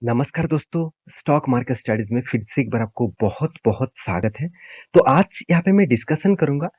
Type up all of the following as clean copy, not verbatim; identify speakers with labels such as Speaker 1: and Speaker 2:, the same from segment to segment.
Speaker 1: नमस्कार दोस्तों, stock market studies में फिर से एक बार आपको बहुत-बहुत स्वागत है। तो आज यहाँ पे मैं डिस्कशन करूँगा,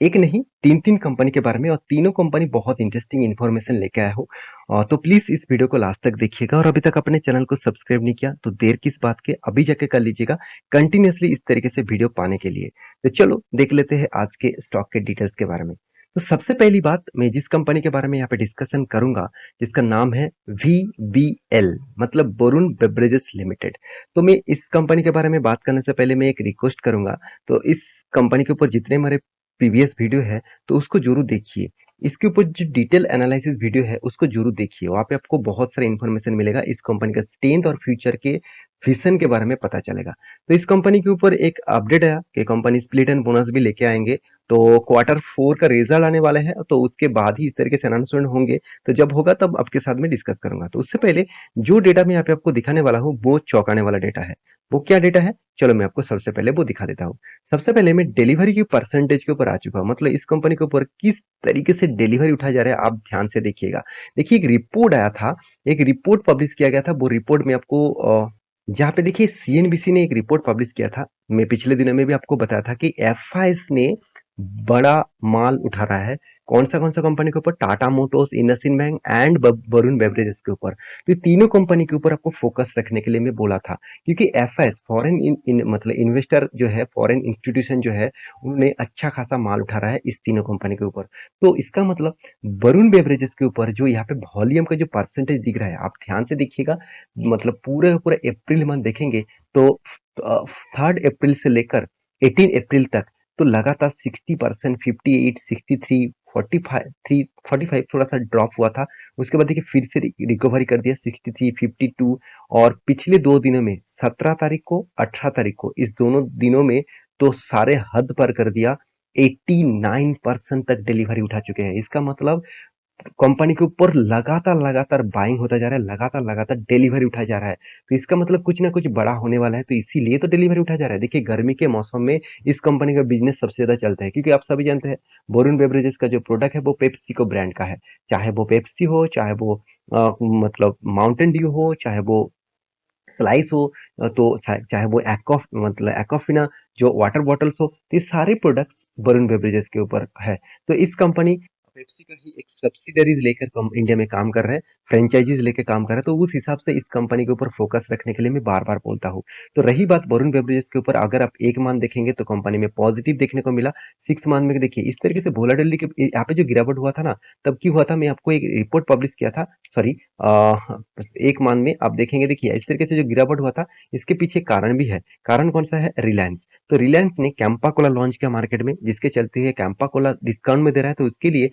Speaker 1: एक नहीं 3-3 कंपनी के बारे में और तीनों कंपनी बहुत इंटरेस्टिंग इन्फॉर्मेशन लेके आया हूँ। तो प्लीज़ इस वीडियो को लास्ट तक देखिएगा और अभी तक अपने चैनल को सब्सक्राइब नहीं किया, तो देर किस बात के अभी जाके कर लीजिएगा, कंटिन्यूअसली इस तरीके से वीडियो पाने के लिए। तो चलो देख लेते हैं आज के स्टॉक के डिटेल्स के बारे में। तो सबसे पहली बात मैं जिस कंपनी के बारे में यहाँ पे डिस्कशन करूँगा, जिसका नाम है वीबीएल मतलब वरुण बेवरेजेस लिमिटेड। तो मैं इस कंपनी के बारे में बात करने से पहले मैं एक रिक्वेस्ट करूँगा, तो इस कंपनी के ऊपर जितने हमारे प्रीवियस वीडियो है तो उसको जरूर देखिए। इसके ऊपर जो डिटेल एनालिसिस वीडियो है उसको जरूर देखिए, वहाँ पे आपको बहुत सारा इन्फॉर्मेशन मिलेगा, इस कंपनी का स्ट्रेंथ और फ्यूचर के विजन के बारे में पता चलेगा। तो इस कंपनी के ऊपर एक अपडेट आया कि कंपनी स्प्लिट एंड बोनस भी लेके आएंगे। तो क्वार्टर 4 का रिजल्ट आने वाला है, तो उसके बाद ही इस तरीके से अनाउंसमेंट होंगे। तो जब होगा तब आपके साथ में डिस्कस करूंगा। तो उससे पहले जो डेटा मैं यहाँ पे आपको दिखाने वाला हूँ वो चौंकाने वाला डेटा है। वो क्या डेटा है, चलो मैं आपको सबसे पहले वो दिखा देता हूँ। सबसे पहले मैं डिलीवरी की परसेंटेज के ऊपर आ चुका हूँ, मतलब इस कंपनी के ऊपर किस तरीके से डिलीवरी उठाया जा रहा है, आप ध्यान से देखिएगा। देखिए एक रिपोर्ट आया था, एक रिपोर्ट पब्लिश किया गया था। वो रिपोर्ट में आपको जहाँ पे देखिए सीएनबीसी ने एक रिपोर्ट पब्लिश किया था। मैं पिछले दिनों में भी आपको बताया था कि एफआईएस ने बड़ा माल उठा रहा है। कौन सा कंपनी के ऊपर, Tata Motors, IndusInd bank and Varun beverages के ऊपर। तो ये तीनों कंपनी के ऊपर आपको फोकस रखने के लिए मैं बोला था, क्योंकि एफएस फॉरेन मतलब इन्वेस्टर जो है, फॉरेन इंस्टीट्यूशन जो है, उन्होंने अच्छा खासा माल उठा रहा है इस तीनों कंपनी के ऊपर। तो इसका मतलब वरुण बेवरेजेस के ऊपर जो यहाँ पे वॉल्यूम का जो परसेंटेज दिख रहा है, आप ध्यान से देखिएगा। मतलब पूरे पूरे अप्रैल मंथ देखेंगे तो 3 अप्रैल से लेकर 18 अप्रैल तक तो लगातार 60%, 58, 63, 45, 45 थोड़ा सा ड्रॉप हुआ था। उसके बाद देखिए फिर से रिकवरी कर दिया 63, 52। और पिछले 2 दिनों में 17 तारीख को, 18 तारीख को, इस दोनों दिनों में तो सारे हद पर कर दिया। 89% तक डिलीवरी उठा चुके हैं। इसका मतलब कंपनी के ऊपर लगातार बाइंग होता जा रहा है, लगातार डिलीवरी उठाया जा रहा है। तो इसका मतलब कुछ ना कुछ बड़ा होने वाला है, तो इसीलिए तो डिलीवरी उठाया जा रहा है। देखिए गर्मी के मौसम में इस कंपनी का बिजनेस सबसे ज्यादा चलता है, क्योंकि आप सभी जानते हैं बोरिन बेवरेजेस का जो प्रोडक्ट है वो पेप्सी को ब्रांड का है। चाहे वो पेप्सी हो, चाहे वो मतलब माउंटेन ड्यू हो, चाहे वो स्लाइस हो, तो चाहे वो एक्वा मतलब एक्वाफिना जो वाटर बॉटल्स हो, तो ये सारे प्रोडक्ट्स वरुण बेवरेजेस के ऊपर है। तो इस कंपनी पेप्सी का ही एक सब्सिडरीज लेकर इंडिया में काम कर रहे हैं, फ्रेंचाइजीज लेकर काम कर रहे हैं। तो उस हिसाब से इस कंपनी के ऊपर फोकस रखने के लिए मैं बार बार बोलता हूँ। तो रही बात वरुण बेवरेजेस के ऊपर, अगर आप एक मंथ देखेंगे तो कंपनी में पॉजिटिव देखने को मिला। 6 मंथ में देखिए इस तरीके से वोलाटिलिटी के यहाँ पे जो गिरावट हुआ था ना, तब क्यों हुआ था, मैं आपको एक रिपोर्ट पब्लिश किया था। सॉरी, एक मान में आप देखेंगे, देखिए इस तरीके से जो गिरावट हुआ था, इसके पीछे कारण भी है। कारण कौन सा है, रिलायंस। तो रिलायंस ने कैंपा कोला लॉन्च किया मार्केट में, जिसके चलते हुए कैंपा कोला डिस्काउंट में दे रहा है। तो उसके लिए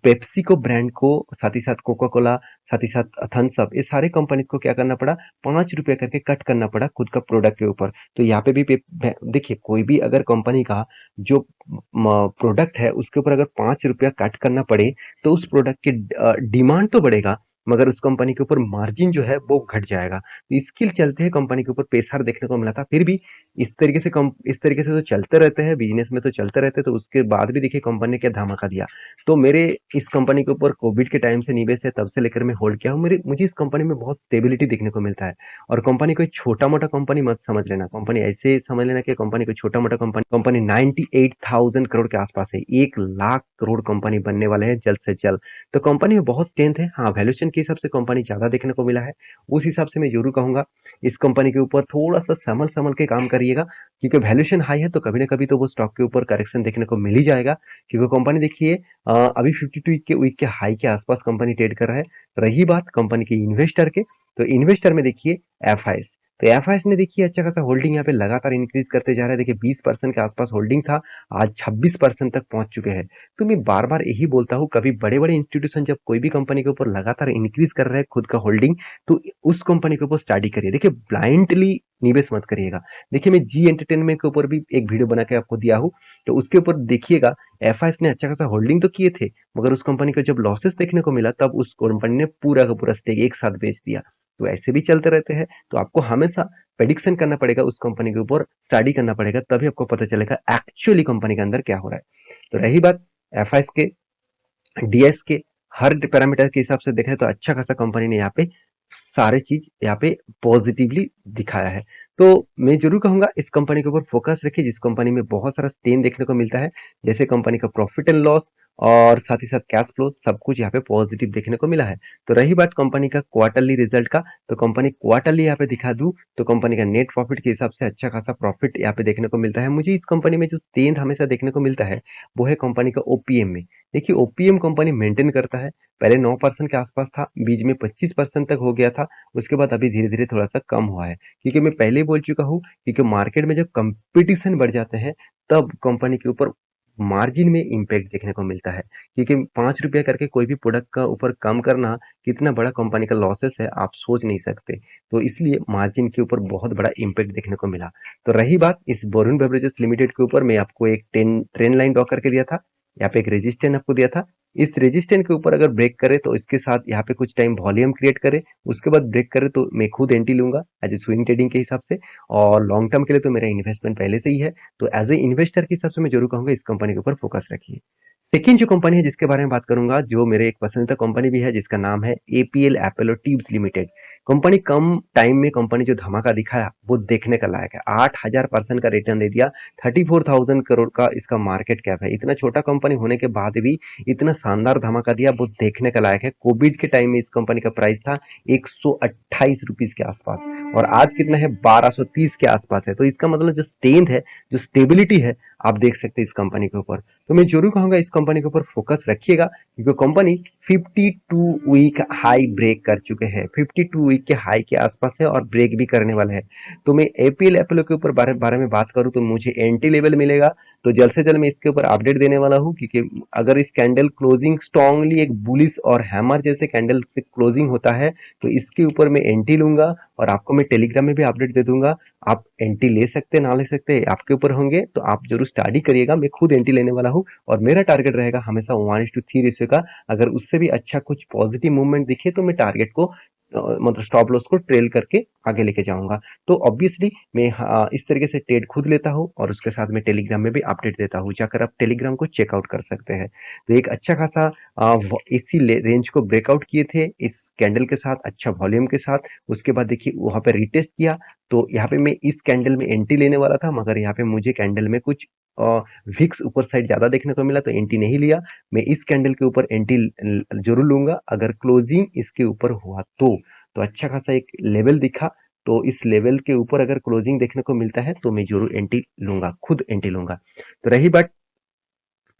Speaker 1: पेप्सी को ब्रांड को, साथ ही साथ कोका कोला, साथ ही साथ थम्स अप, ये सारे कंपनीज को क्या करना पड़ा, 5 रुपए करके कट करना पड़ा खुद का प्रोडक्ट के ऊपर। तो यहाँ पे भी देखिए कोई भी अगर कंपनी का जो प्रोडक्ट है उसके ऊपर अगर 5 रुपया कट करना पड़े, तो उस प्रोडक्ट की डिमांड तो बढ़ेगा, मगर उस कंपनी के ऊपर मार्जिन जो है वो घट जाएगा। तो इसके चलते है कंपनी के ऊपर प्रेशर देखने को मिला था। फिर भी इस तरीके से तो चलते रहते हैं, बिजनेस में तो चलते रहते हैं। तो उसके बाद भी देखिए कंपनी ने क्या धमाका दिया। तो मेरे इस कंपनी के ऊपर कोविड के टाइम से निवेश है, तब से लेकर मैं होल्ड किया हूँ। मेरे मुझे इस कंपनी में बहुत स्टेबिलिटी देखने को मिलता है। और कंपनी कोई छोटा मोटा कंपनी मत समझ लेना, कंपनी ऐसे समझ लेना कि कंपनी कोई छोटा मोटा कंपनी 98,000 करोड़ के आसपास है। 1 लाख करोड़ कंपनी बनने वाले हैं जल्द से जल्द। तो कंपनी में बहुत स्ट्रेंथ है। हाँ, वैल्यूएशन के हिसाब से कंपनी ज्यादा देखने को मिला है। उस हिसाब से मैं जरूर कहूंगा इस कंपनी के ऊपर थोड़ा सा संभल संभल के काम करिएगा, क्योंकि वैल्यूएशन हाई है तो कभी ना कभी तो वो स्टॉक के ऊपर करेक्शन देखने को मिल ही जाएगा। क्योंकि कंपनी देखिए अभी 52 वीक के हाई के आसपास कंपनी ट्रेड कर रहा है। रही बात कंपनी के इन्वेस्टर के, तो इन्वेस्टर में देखिए एफआईएस। तो एफआईएस ने देखिए अच्छा खासा होल्डिंग यहाँ पे लगातार इंक्रीज करते जा रहा है। देखिए 20% के आसपास होल्डिंग था, आज 26% तक पहुंच चुके हैं। तो मैं बार बार यही बोलता हूँ, कभी बड़े बड़े इंस्टीट्यूशन जब कोई भी कंपनी के ऊपर लगातार इंक्रीज कर रहे हैं खुद का होल्डिंग, तो उस कंपनी के ऊपर स्टडी करिए। देखिए ब्लाइंडली निवेश मत करिएगा। देखिए मैं जी एंटरटेनमेंट के ऊपर भी एक वीडियो बना के आपको दिया हूँ, तो उसके ऊपर देखिएगा एफआईएस ने अच्छा खासा होल्डिंग तो किए थे, मगर उस कंपनी को जब लॉसेस देखने को मिला तब उस कंपनी ने पूरा का पूरा स्टेक एक साथ बेच दिया। तो ऐसे भी चलते रहते हैं। तो आपको हमेशा प्रेडिक्शन करना पड़ेगा, उस कंपनी के ऊपर स्टडी करना पड़ेगा, तभी आपको पता चलेगा एक्चुअली कंपनी के अंदर क्या हो रहा है। तो रही बात एफआईएस के, डीएस के, हर पैरामीटर के हिसाब से देखें तो अच्छा खासा कंपनी ने यहाँ पे सारे चीज़ यहाँ पे पॉज़िटिवली दिखाया है। तो मैं ज़रूर कहूँगा इस कंपनी के ऊपर फ़ोकस रखिए जिस कंपनी में बहुत सारा स्ट्रेन देखने को मिलता है। जैसे कंपनी का प्रॉफ़िट एंड लॉस और साथ ही साथ कैश फ्लो सब कुछ यहाँ पे पॉज़िटिव देखने को मिला है। तो रही बात कंपनी का क्वार्टरली रिज़ल्ट का, तो कंपनी क्वार्टरली यहाँ पे दिखा दूँ तो कंपनी का नेट प्रॉफ़िट के हिसाब से अच्छा खासा प्रॉफ़िट यहाँ पे देखने को मिलता है। मुझे इस कंपनी में जो स्ट्रेंथ हमेशा देखने को मिलता है, वो है कंपनी का ओपीएम में। देखिए ओपीएम कंपनी मेंटेन करता है, पहले 9% के आसपास था, बीच में 25% तक हो गया था, उसके बाद अभी धीरे-धीरे थोड़ा-सा कम हुआ है। क्योंकि मैं पहले ही बोल चुका हूँ, क्योंकि मार्केट में जब कंपटीशन बढ़ जाते हैं, तब कंपनी के ऊपर मार्जिन में इम्पैक्ट देखने को मिलता है। क्योंकि ₹5 करके कोई भी प्रोडक्ट का ऊपर कम करना, कितना बड़ा कंपनी का लॉसेस है, आप सोच नहीं सकते। तो इसलिए मार्जिन के ऊपर बहुत बड़ा इम्पैक्ट देखने को मिला। तो रही बात इस वरुण बेवरेजेस लिमिटेड के ऊपर, मैं आपको एक ट्रेंड लाइन ड्रॉ करके दिया था, यहाँ पे एक रेजिस्टेंस आपको दिया था। इस रेजिस्टेंस के ऊपर अगर ब्रेक करे तो इसके साथ यहाँ पे कुछ टाइम वॉल्यूम क्रिएट करे, उसके बाद ब्रेक करे तो मैं खुद एंट्री लूंगा एज ए स्विंग ट्रेडिंग के हिसाब से। और लॉन्ग टर्म के लिए तो मेरा इन्वेस्टमेंट पहले से ही है, तो एज ए इन्वेस्टर के हिसाब से मैं जरूर कहूंगा इस कंपनी के ऊपर फोकस रखिए। सेकेंड जो कंपनी है जिसके बारे में बात करूंगा, जो मेरे एक पसंदीदा कंपनी भी है, जिसका नाम है APL Apollo tubes limited. Company कम टाइम में कंपनी जो धमाका दिखाया वो देखने का लायक है। 8000% का रिटर्न दे दिया। 34,000 करोड़ का इसका मार्केट कैप है। इतना छोटा कंपनी होने के बाद भी इतना शानदार धमाका दिया, वो देखने का लायक है। कोविड के टाइम में इस कंपनी का प्राइस था 128 रुपीज के आसपास, और आज कितना है 1230 के आसपास है। तो इसका मतलब जो स्ट्रेंथ है, जो स्टेबिलिटी है, आप देख सकते हैं इस कंपनी के ऊपर। तो मैं जरूर कहूंगा इस कंपनी के ऊपर फोकस रखिएगा, क्योंकि कंपनी 52 वीक हाई ब्रेक कर चुके हैं। 52 वीक के हाई के आसपास है और ब्रेक भी करने वाला है। तो मैं एपीएल अपोलो के ऊपर बारे में बात करूं तो मुझे एंटी लेवल मिलेगा, तो जल्द से जल्द मैं इसके ऊपर अपडेट देने वाला हूं। क्योंकि अगर इस कैंडल क्लोजिंग स्ट्रांगली एक बुलिश और हैमर जैसे कैंडल से क्लोजिंग होता है, तो इसके ऊपर मैं एंटी लूंगा और आपको मैं टेलीग्राम में भी अपडेट दे दूंगा। आप एंटी ले सकते ना ले सकते आपके ऊपर होंगे, तो आप जरूर स्टडी करिएगा। मैं खुद एंटी लेने वाला हूँ और मेरा टारगेट रहेगा हमेशा 1:3 रेशियो का। अगर उससे भी अच्छा कुछ पॉजिटिव मूवमेंट दिखे तो मैं टारगेट को मतलब स्टॉप लॉस को ट्रेल करके आगे लेके जाऊंगा। तो ऑब्वियसली मैं इस तरीके से ट्रेड खुद लेता हूँ और उसके साथ में टेलीग्राम में भी अपडेट देता हूँ, जाकर आप टेलीग्राम को चेकआउट कर सकते हैं। तो एक अच्छा खासा इसी रेंज को ब्रेकआउट किए थे इस कैंडल के साथ, अच्छा वॉल्यूम के साथ। उसके बाद देखिए वहां पे रिटेस्ट किया, तो यहाँ पे मैं इस कैंडल में एंट्री लेने वाला था, मगर यहाँ पे मुझे कैंडल में कुछ विक्स ऊपर साइड ज्यादा देखने को मिला, तो एंट्री नहीं लिया। मैं इस कैंडल के ऊपर एंट्री जरूर लूंगा अगर क्लोजिंग इसके ऊपर हुआ तो अच्छा खासा एक लेवल दिखा, तो इस लेवल के ऊपर अगर क्लोजिंग देखने को मिलता है तो मैं जरूर एंट्री लूंगा, खुद एंट्री लूंगा। तो रही बात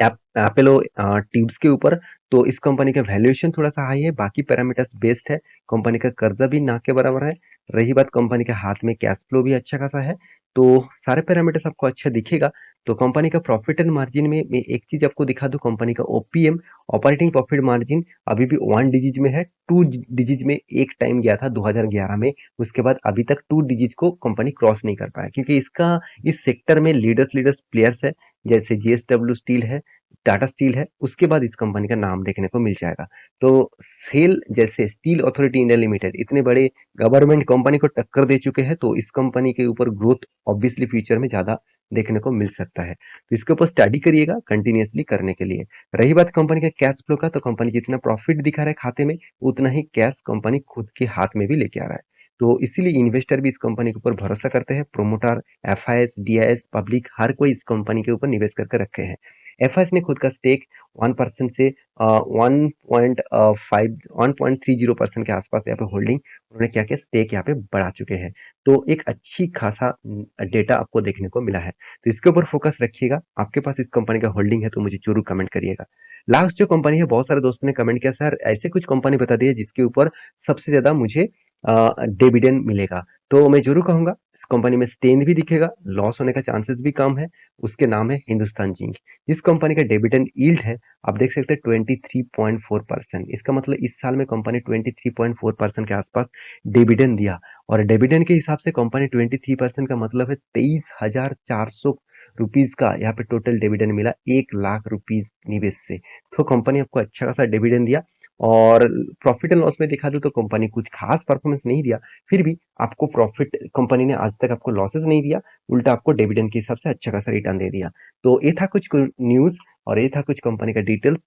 Speaker 1: एपोलो ट्यूब्स के ऊपर, तो इस कंपनी का वैल्यूएशन थोड़ा सा हाई है, बाकी पैरामीटर्स बेस्ट है। कंपनी का कर्जा भी ना के बराबर है। रही बात कंपनी के हाथ में कैश फ्लो भी अच्छा खासा है, तो सारे पैरामीटर्स आपको अच्छा दिखेगा। तो कंपनी का प्रॉफिट एंड मार्जिन में मैं एक चीज आपको दिखा दूं, कंपनी का ओपीएम ऑपरेटिंग प्रॉफिट मार्जिन अभी भी 1 डिजिट में है। 2 डिजिट में एक टाइम गया था 2011 में, उसके बाद अभी तक 2 डिजिट को कंपनी क्रॉस नहीं कर पाया, क्योंकि इसका इस सेक्टर में लीडर्स प्लेयर्स है, जैसे जीएसडब्ल्यू स्टील है, टाटा स्टील है, उसके बाद इस कंपनी का नाम देखने को मिल जाएगा। तो सेल जैसे स्टील अथॉरिटी इंडिया लिमिटेड इतने बड़े गवर्नमेंट कंपनी को टक्कर दे चुके हैं, तो इस कंपनी के ऊपर ग्रोथ ऑब्वियसली फ्यूचर में ज्यादा देखने को मिल सकता है। तो इसके ऊपर स्टडी करिएगा कंटिन्यूअसली करने के लिए। रही बात कंपनी का कैश फ्लो का, तो कंपनी जितना प्रॉफिट दिखा रहा है खाते में, उतना ही कैश कंपनी खुद के हाथ में भी लेके आ रहा है। तो इसीलिए इन्वेस्टर भी इस कंपनी के ऊपर भरोसा करते हैं। प्रोमोटर, एफआईएस, डीआईएस, पब्लिक हर कोई इस कंपनी के ऊपर निवेश करके रखे हैं। एफआईएस ने खुद का स्टेक 1% से 1.30% के आसपास यहाँ पे होल्डिंग उन्होंने क्या किया, स्टेक यहाँ पे बढ़ा चुके हैं। तो एक अच्छी खासा डेटा आपको देखने को मिला है, तो इसके ऊपर फोकस रखिएगा। आपके पास इस कंपनी का होल्डिंग है तो मुझे जरूर कमेंट करिएगा। लास्ट जो कंपनी है, बहुत सारे दोस्तों ने कमेंट किया सर ऐसे कुछ कंपनी बता दिए जिसके ऊपर सबसे ज्यादा मुझे डिविडेंड मिलेगा। तो मैं जरूर कहूंगा इस कंपनी में स्ट्रेंथ भी दिखेगा, लॉस होने का चांसेस भी कम है। उसके नाम है हिंदुस्तान जिंक। इस कंपनी का डिविडेंड यील्ड है, आप देख सकते हैं 23.4%। इसका मतलब इस साल में कंपनी 23.4% के आसपास डिविडेंड दिया, और डिविडेंड के हिसाब से कंपनी 23% का मतलब है 23,400 रुपीज का यहाँ पे टोटल डिविडेंड मिला 1 लाख रुपीज निवेश से। तो कंपनी आपको अच्छा खासा डिविडेंड दिया। और प्रॉफिट एंड लॉस में दिखा दूं तो कंपनी कुछ खास परफॉर्मेंस नहीं दिया, फिर भी आपको प्रॉफिट कंपनी ने आज तक आपको लॉसेस नहीं दिया, उल्टा आपको डिविडेंड के हिसाब से अच्छा खासा रिटर्न दे दिया। तो ये था कुछ न्यूज और ये था कुछ कंपनी का डिटेल्स।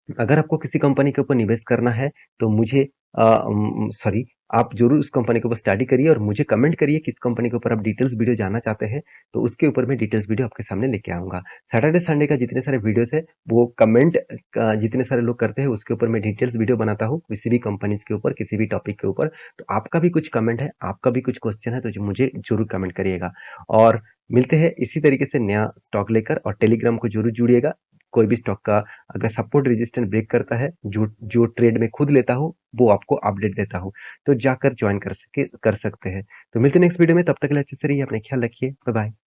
Speaker 1: अगर आपको किसी कंपनी के ऊपर निवेश करना है तो मुझे सॉरी आप ज़रूर उस कंपनी के ऊपर स्टडी करिए और मुझे कमेंट करिए किस कंपनी के ऊपर आप डिटेल्स वीडियो जानना चाहते हैं, तो उसके ऊपर मैं डिटेल्स वीडियो आपके सामने लेके आऊँगा। सैटरडे, संडे का जितने सारे वीडियोज़ हैं, वो कमेंट जितने सारे लोग करते हैं, उसके ऊपर मैं डिटेल्स वीडियो बनाता हूँ, किसी भी कंपनीज़ के ऊपर, किसी भी टॉपिक के ऊपर। तो आपका भी कुछ कमेंट है, आपका भी कुछ क्वेश्चन है, तो जो मुझे ज़रूर कमेंट करिएगा। और मिलते हैं इसी तरीके से नया स्टॉक लेकर, और टेलीग्राम को ज़रूर जुड़िएगा। कोई भी स्टॉक का अगर सपोर्ट रेजिस्टेंस ब्रेक करता है, जो जो ट्रेड मैं खुद लेता हूँ, वो आपको अपडेट देता हूँ। तो जाकर ज्वाइन कर सकते हैं। तो मिलते हैं नेक्स्ट वीडियो में, तब तक के लिए अच्छे से रहिए, अपना ख्याल रखिए। Bye bye.